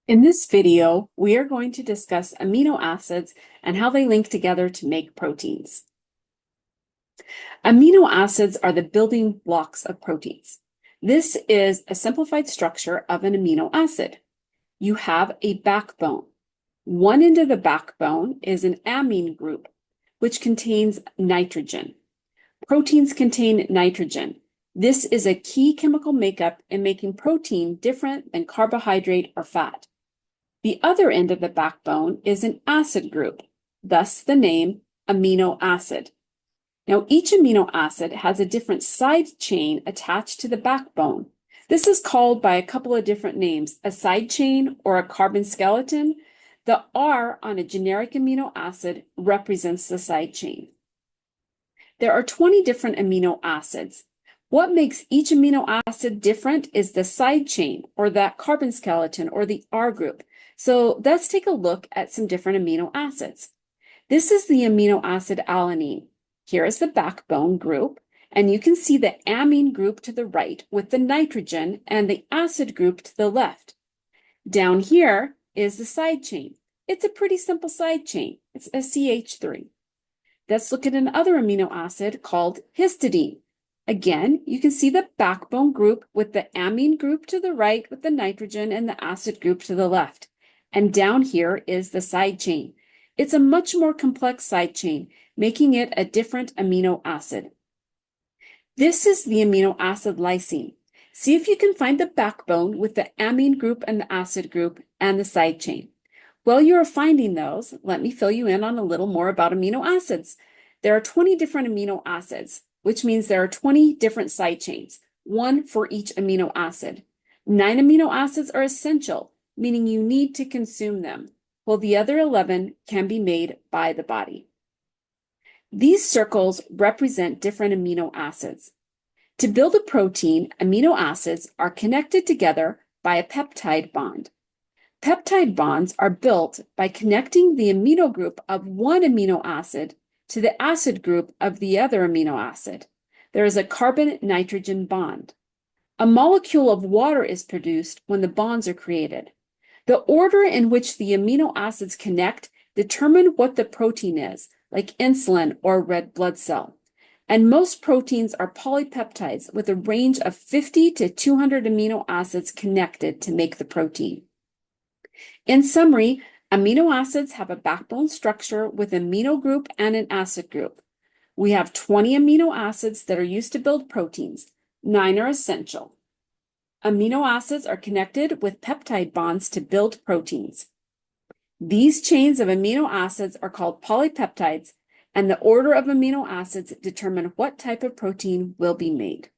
In this video, we are going to discuss amino acids and how they link together to make proteins. Amino acids are the building blocks of proteins. This is a simplified structure of an amino acid. You have a backbone. One end of the backbone is an amine group, which contains nitrogen. Proteins contain nitrogen. This is a key chemical makeup in making protein different than carbohydrate or fat. The other end of the backbone is an acid group, thus the name amino acid. Now, each amino acid has a different side chain attached to the backbone. This is called by a couple of different names, a side chain or a carbon skeleton. The R on a generic amino acid represents the side chain. There are 20 different amino acids. What makes each amino acid different is the side chain or that carbon skeleton or the R group. So let's take a look at some different amino acids. This is the amino acid alanine. Here is the backbone group, and you can see the amine group to the right with the nitrogen and the acid group to the left. Down here is the side chain. It's a pretty simple side chain. It's a CH3. Let's look at another amino acid called histidine. Again, you can see the backbone group with the amine group to the right with the nitrogen and the acid group to the left. And down here is the side chain. It's a much more complex side chain, making it a different amino acid. This is the amino acid lysine. See if you can find the backbone with the amine group and the acid group and the side chain. While you are finding those, let me fill you in on a little more about amino acids. There are 20 different amino acids, which means there are 20 different side chains, one for each amino acid. 9 amino acids are essential, meaning you need to consume them, while the other 11 can be made by the body. These circles represent different amino acids. To build a protein, amino acids are connected together by a peptide bond. Peptide bonds are built by connecting the amino group of one amino acid to the acid group of the other amino acid. There is a carbon-nitrogen bond. A molecule of water is produced when the bonds are created. The order in which the amino acids connect determine what the protein is, like insulin or red blood cell. And most proteins are polypeptides with a range of 50 to 200 amino acids connected to make the protein. In summary, amino acids have a backbone structure with an amino group and an acid group. We have 20 amino acids that are used to build proteins. 9 are essential. Amino acids are connected with peptide bonds to build proteins. These chains of amino acids are called polypeptides, and the order of amino acids determine what type of protein will be made.